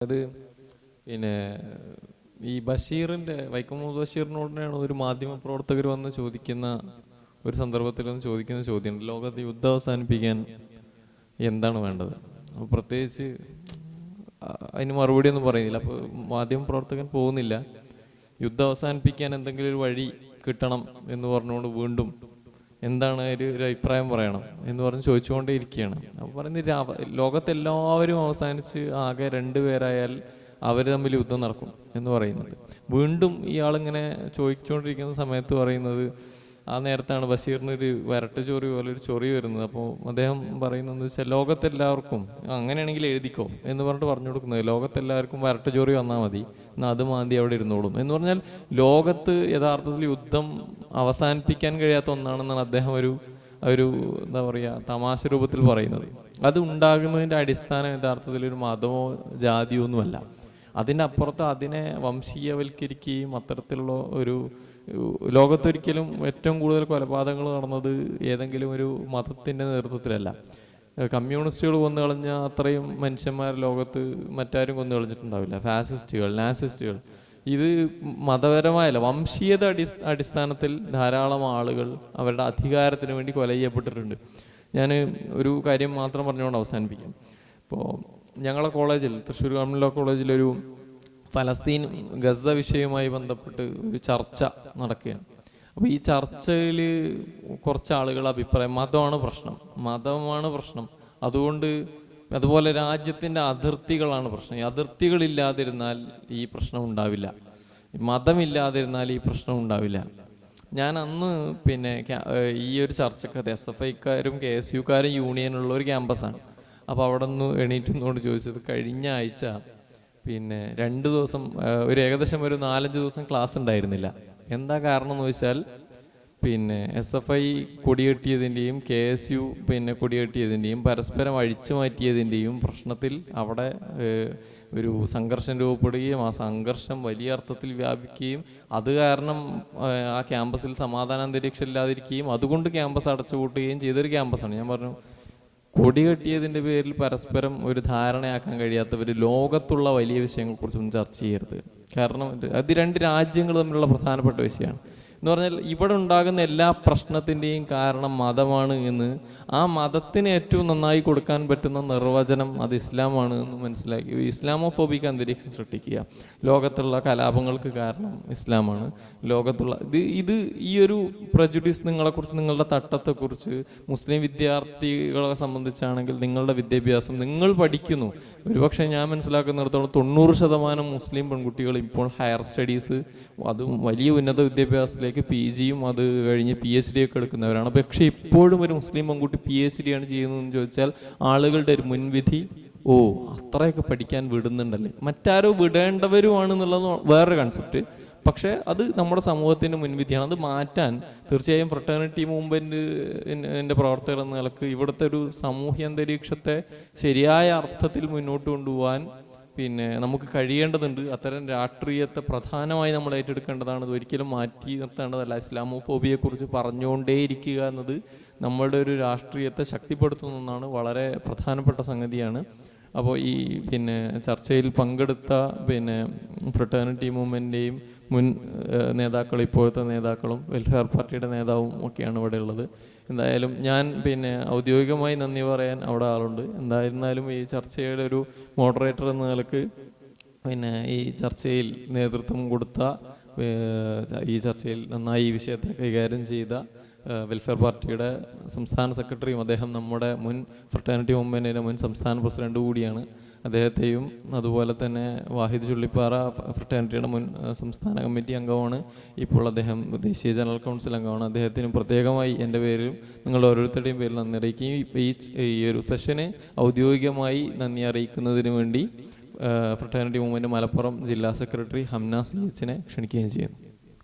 അത് പിന്നെ ഈ ബഷീറിൻ്റെ വൈക്കം മുഹമ്മദ് ബഷീറിനോടാണ് ഒരു മാധ്യമ പ്രവർത്തകർ വന്ന് ചോദിക്കുന്ന ഒരു സന്ദർഭത്തിൽ വന്ന് ചോദിക്കുന്ന ചോദ്യമുണ്ട്, ലോകത്ത് യുദ്ധം അവസാനിപ്പിക്കാൻ എന്താണ് വേണ്ടത്? അപ്പോൾ പ്രത്യേകിച്ച് അതിന് മറുപടി ഒന്നും പറയുന്നില്ല. അപ്പോൾ മാധ്യമ പ്രവർത്തകൻ പോകുന്നില്ല, യുദ്ധം അവസാനിപ്പിക്കാൻ എന്തെങ്കിലും ഒരു വഴി കിട്ടണം എന്ന് പറഞ്ഞുകൊണ്ട് വീണ്ടും എന്താണ് ഒരു അഭിപ്രായം പറയണം എന്ന് പറഞ്ഞ് ചോദിച്ചുകൊണ്ടേ ഇരിക്കുകയാണ്. അപ്പോൾ പറയുന്നത് ലോകത്തെല്ലാവരും അവസാനിച്ച് ആകെ 2 പേരായാൽ അവർ തമ്മിൽ യുദ്ധം നടക്കും എന്ന് പറയുന്നുണ്ട്. വീണ്ടും ഇയാളിങ്ങനെ ചോദിച്ചുകൊണ്ടിരിക്കുന്ന സമയത്ത് പറയുന്നത്, ആ നേരത്താണ് ബഷീറിനൊരു വരട്ട് ചൊറി പോലെ ഒരു ചൊറി വരുന്നത്. അപ്പോൾ അദ്ദേഹം പറയുന്നത് വെച്ചാൽ ലോകത്തെല്ലാവർക്കും അങ്ങനെയാണെങ്കിൽ എഴുതിക്കോ എന്ന് പറഞ്ഞിട്ട് പറഞ്ഞു കൊടുക്കുന്നത്, ലോകത്തെല്ലാവർക്കും വരട്ട് ചൊറി വന്നാൽ മതി, എന്നാൽ അത് മാന്തി അവിടെ ഇരുന്നോളും എന്ന് പറഞ്ഞാൽ ലോകത്ത് യഥാർത്ഥത്തിൽ യുദ്ധം അവസാനിപ്പിക്കാൻ കഴിയാത്ത ഒന്നാണെന്നാണ് അദ്ദേഹം ഒരു എന്താ പറയുക തമാശ രൂപത്തിൽ പറയുന്നത്. അത് ഉണ്ടാകുന്നതിൻ്റെ അടിസ്ഥാനം യഥാർത്ഥത്തിൽ ഒരു മതമോ ജാതിയോ ഒന്നുമല്ല. അതിൻ്റെ അപ്പുറത്ത് അതിനെ വംശീയവൽക്കരിക്കുകയും അത്തരത്തിലുള്ള ഒരു ലോകത്തൊരിക്കലും ഏറ്റവും കൂടുതൽ കൊലപാതകങ്ങൾ നടന്നത് ഏതെങ്കിലും ഒരു മതത്തിൻ്റെ നേതൃത്വത്തിലല്ല. കമ്മ്യൂണിസ്റ്റുകൾ കൊന്നു കളഞ്ഞ അത്രയും മനുഷ്യന്മാർ ലോകത്ത് മറ്റാരും കൊന്നു കളഞ്ഞിട്ടുണ്ടാവില്ല. ഫാസിസ്റ്റുകൾ, നാസിസ്റ്റുകൾ, ഇത് മതപരമായല്ല, വംശീയത അടിസ്ഥാനത്തിൽ ധാരാളം ആളുകൾ അവരുടെ അധികാരത്തിന് വേണ്ടി കൊല ചെയ്യപ്പെട്ടിട്ടുണ്ട്. ഞാൻ ഒരു കാര്യം മാത്രം പറഞ്ഞുകൊണ്ട് അവസാനിപ്പിക്കും. ഇപ്പോൾ ഞങ്ങളെ കോളേജിൽ, തൃശ്ശൂർ ഗവൺമെൻറ് ലോ കോളേജിലൊരു ഫലസ്തീൻ ഗസ വിഷയവുമായി ബന്ധപ്പെട്ട് ഒരു ചർച്ച നടക്കുകയാണ്. അപ്പോൾ ഈ ചർച്ചയിൽ കുറച്ച് ആളുകൾ അഭിപ്രായം മതമാണ് പ്രശ്നം, അതുപോലെ രാജ്യത്തിൻ്റെ അതിർത്തികളാണ് പ്രശ്നം. ഈ അതിർത്തികളില്ലാതിരുന്നാൽ ഈ പ്രശ്നം ഉണ്ടാവില്ല, മതമില്ലാതിരുന്നാൽ ഈ പ്രശ്നം ഉണ്ടാവില്ല. ഞാൻ അന്ന് ഈ ഒരു ചർച്ചക്കകത്ത് SFIക്കാരും KSUക്കാരും യൂണിയനുള്ള ഒരു ക്യാമ്പസാണ്. അപ്പോൾ അവിടെ നിന്ന് എണീറ്റുന്നോട് ചോദിച്ചത്, കഴിഞ്ഞ ആഴ്ച 2 ദിവസം ഏകദേശം ഒരു 4-5 ദിവസം ക്ലാസ് ഉണ്ടായിരുന്നില്ല. എന്താ കാരണം എന്ന് വെച്ചാൽ SFI കൊടികെട്ടിയതിൻ്റെയും KSU കൊടികെട്ടിയതിൻ്റെയും പരസ്പരം അഴിച്ചു മാറ്റിയതിൻ്റെയും പ്രശ്നത്തിൽ അവിടെ ഒരു സംഘർഷം രൂപപ്പെടുകയും ആ സംഘർഷം വലിയ അർത്ഥത്തിൽ വ്യാപിക്കുകയും അത് കാരണം ആ ക്യാമ്പസിൽ സമാധാന അന്തരീക്ഷം ഇല്ലാതിരിക്കുകയും അതുകൊണ്ട് ക്യാമ്പസ് അടച്ചുപൂട്ടുകയും ചെയ്തൊരു ക്യാമ്പസാണ്. ഞാൻ പറഞ്ഞു, കൊടികെട്ടിയതിൻ്റെ പേരിൽ പരസ്പരം ഒരു ധാരണയാക്കാൻ കഴിയാത്തവർ ലോകത്തുള്ള വലിയ വിഷയങ്ങളെക്കുറിച്ചൊന്നും ചർച്ച ചെയ്യരുത്. കാരണം അത് 2 രാജ്യങ്ങൾ തമ്മിലുള്ള പ്രധാനപ്പെട്ട വിഷയമാണ് എന്ന് പറഞ്ഞാൽ ഇവിടെ ഉണ്ടാകുന്ന എല്ലാ പ്രശ്നത്തിൻ്റെയും കാരണം മതമാണ് എന്ന്, ആ മതത്തിന് ഏറ്റവും നന്നായി കൊടുക്കാൻ പറ്റുന്ന നിർവചനം അത് ഇസ്ലാമാണ് എന്ന് മനസ്സിലാക്കി ഇസ്ലാമോഫോബിക് അന്തരീക്ഷം സൃഷ്ടിക്കുക. ലോകത്തുള്ള കലാപങ്ങൾക്ക് കാരണം ഇസ്ലാമാണ്. ലോകത്തുള്ള ഈ ഒരു പ്രജുഡീസ് നിങ്ങളെക്കുറിച്ച്, നിങ്ങളുടെ തട്ടത്തെക്കുറിച്ച്, മുസ്ലിം വിദ്യാർത്ഥികളെ സംബന്ധിച്ചാണെങ്കിൽ നിങ്ങളുടെ വിദ്യാഭ്യാസം നിങ്ങൾ പഠിക്കുന്നു. ഒരുപക്ഷെ ഞാൻ മനസ്സിലാക്കുന്നിടത്തോളം 90% മുസ്ലിം പെൺകുട്ടികൾ ഇപ്പോൾ ഹയർ സ്റ്റഡീസ്, അതും വലിയ ഉന്നത വിദ്യാഭ്യാസത്തിലേക്ക് PGയും അത് കഴിഞ്ഞ് PhD ഒക്കെ എടുക്കുന്നവരാണ്. പക്ഷെ ഇപ്പോഴും ഒരു മുസ്ലിം പെൺകുട്ടി PhD ആണ് ചെയ്യുന്നതെന്ന് ചോദിച്ചാൽ ആളുകളുടെ ഒരു മുൻവിധി, അത്രയൊക്കെ പഠിക്കാൻ വിടുന്നുണ്ടല്ലേ, മറ്റാരോ വിടേണ്ടവരുമാണെന്നുള്ളത് വേറൊരു കൺസെപ്റ്റ്. പക്ഷേ അത് നമ്മുടെ സമൂഹത്തിൻ്റെ മുൻവിധിയാണ്. അത് മാറ്റാൻ തീർച്ചയായും ഫ്രട്ടേണിറ്റി മൂവ്മെൻറ്റിൻ്റെ പ്രവർത്തകർ എന്ന നിലക്ക് ഇവിടുത്തെ ഒരു സാമൂഹ്യ അന്തരീക്ഷത്തെ ശരിയായ അർത്ഥത്തിൽ മുന്നോട്ട് കൊണ്ടുപോകാൻ നമുക്ക് കഴിയേണ്ടതുണ്ട്. അത്തരം രാഷ്ട്രീയത്തെ പ്രധാനമായി നമ്മൾ ഏറ്റെടുക്കേണ്ടതാണ്. ഇത് ഒരിക്കലും മാറ്റി നിർത്തേണ്ടതല്ല. ഇസ്ലാമോഫോബിയെക്കുറിച്ച് പറഞ്ഞുകൊണ്ടേയിരിക്കുക എന്നത് നമ്മളുടെ ഒരു രാഷ്ട്രീയത്തെ ശക്തിപ്പെടുത്തുന്ന ഒന്നാണ്, വളരെ പ്രധാനപ്പെട്ട സംഗതിയാണ്. അപ്പോൾ ഈ ചർച്ചയിൽ പങ്കെടുത്ത ഫ്രട്ടേണിറ്റി മൂവ്മെൻറ്റിൻ്റെയും മുൻ നേതാക്കൾ, ഇപ്പോഴത്തെ നേതാക്കളും വെൽഫെയർ പാർട്ടിയുടെ നേതാവും ഒക്കെയാണ് ഇവിടെ ഉള്ളത്. എന്തായാലും ഞാൻ ഔദ്യോഗികമായി നന്ദി പറയാൻ അവിടെ ആളുണ്ട്. എന്തായിരുന്നാലും ഈ ചർച്ചയുടെ ഒരു മോഡറേറ്റർ എന്ന നിലക്ക് ഈ ചർച്ചയിൽ നേതൃത്വം കൊടുത്ത, ഈ ചർച്ചയിൽ നന്നായി ഈ വിഷയത്തെ കൈകാര്യം ചെയ്ത വെൽഫെയർ പാർട്ടിയുടെ സംസ്ഥാന സെക്രട്ടറിയും അദ്ദേഹം നമ്മുടെ മുൻ ഫ്രട്ടേണിറ്റി മൂവ്മെൻറ്റിൻ്റെ മുൻ സംസ്ഥാന പ്രസിഡന്റ് കൂടിയാണ്, അദ്ദേഹത്തെയും അതുപോലെ തന്നെ വാഹിദ് ചുള്ളിപ്പാറ ഫ്രട്ടേണിറ്റിയുടെ മുൻ സംസ്ഥാന കമ്മിറ്റി അംഗമാണ്, ഇപ്പോൾ അദ്ദേഹം ദേശീയ ജനറൽ കൗൺസിൽ അംഗമാണ്. അദ്ദേഹത്തിനും പ്രത്യേകമായി എൻ്റെ പേരിലും നിങ്ങളുടെ ഓരോരുത്തരുടെയും പേരിൽ നന്ദി അറിയിക്കുകയും ഈ ഒരു സെഷന് ഔദ്യോഗികമായി നന്ദി അറിയിക്കുന്നതിന് വേണ്ടി ഫ്രട്ടേണിറ്റി മൂവ്മെൻറ്റ് മലപ്പുറം ജില്ലാ സെക്രട്ടറി ഹംന CH ക്ഷണിക്കുകയും ചെയ്യുന്നു.